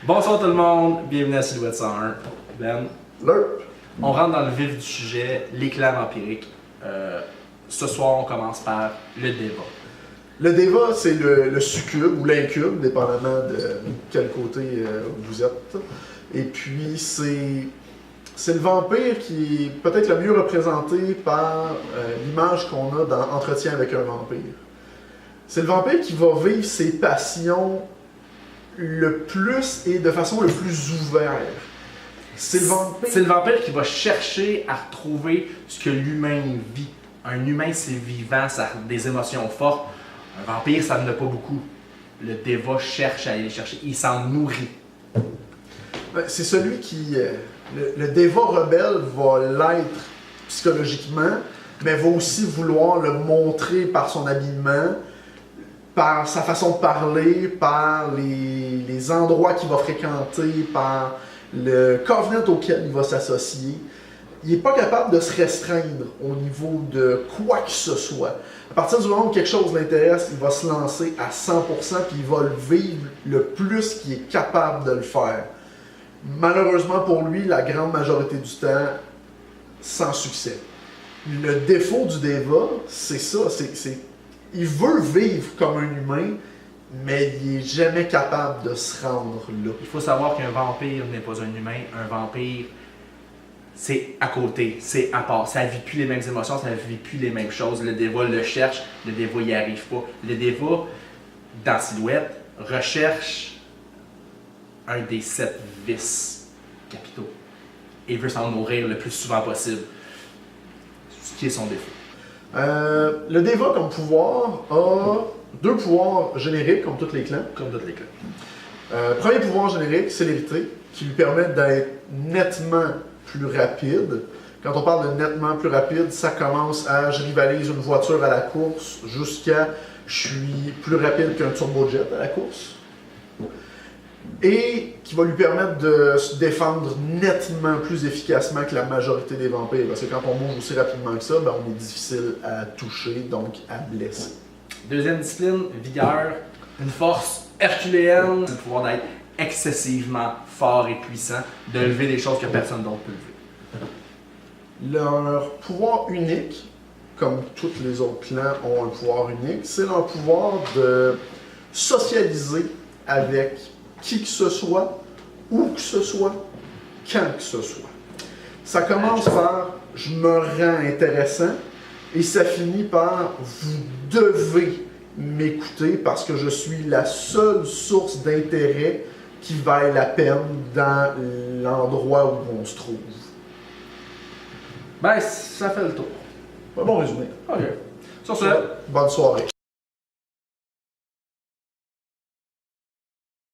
Bonsoir tout le monde, bienvenue à Silhouette 101. Ben, Lerp. on rentre dans le vif du sujet, les clans vampiriques. Ce soir, on commence par le débat. Le Deva, c'est le succube ou l'incube, dépendamment de quel côté vous êtes. Et puis, c'est le vampire qui est peut-être le mieux représenté par l'image qu'on a dans Entretien avec un vampire. C'est le vampire qui va vivre ses passions le plus et de façon le plus ouverte. C'est le vampire qui va chercher à retrouver ce que l'humain vit. Un humain, c'est vivant, ça a des émotions fortes. Un vampire, ça n'en a pas beaucoup. Le Deva cherche à aller les chercher, il s'en nourrit. C'est celui qui... le Deva rebelle va l'être psychologiquement, mais va aussi vouloir le montrer par son habillement, par sa façon de parler, par les endroits qu'il va fréquenter, par le covenant auquel il va s'associer. Il n'est pas capable de se restreindre au niveau de quoi que ce soit. À partir du moment où quelque chose l'intéresse, il va se lancer à 100% puis il va le vivre le plus qu'il est capable de le faire. Malheureusement pour lui, la grande majorité du temps, sans succès. Le défaut du Deva, c'est ça, il veut vivre comme un humain, mais il n'est jamais capable de se rendre là. Il faut savoir qu'un vampire n'est pas un humain. Un vampire, c'est à côté, c'est à part. Ça ne vit plus les mêmes émotions, ça ne vit plus les mêmes choses. Le Deva le cherche, le Deva n'y arrive pas. Le Deva, dans Silhouette, recherche un des 7 vices capitaux et veut s'en nourrir le plus souvent possible. Ce qui est son défaut. Le Deva comme pouvoir a 2 pouvoirs génériques comme tous les clans. Comme toutes les clans. Premier pouvoir générique, célérité, qui lui permet d'être nettement plus rapide. Quand on parle de nettement plus rapide, ça commence à je rivalise une voiture à la course jusqu'à je suis plus rapide qu'un turbojet à la course. Et qui va lui permettre de se défendre nettement plus efficacement que la majorité des vampires. Parce que quand on bouge aussi rapidement que ça, ben on est difficile à toucher, donc à blesser. Deuxième discipline, vigueur, une force herculéenne, le pouvoir d'être excessivement fort et puissant, de lever des choses que personne d'autre peut lever. Leur pouvoir unique, comme tous les autres clans ont un pouvoir unique, c'est leur pouvoir de socialiser avec qui que ce soit, où que ce soit, quand que ce soit. Ça commence par « je me rends intéressant » et ça finit par « vous devez m'écouter parce que je suis la seule source d'intérêt qui vaille la peine dans l'endroit où on se trouve. » Ben, ça fait le tour. Un bon résumé. Ok. Sur ce, Bonne soirée.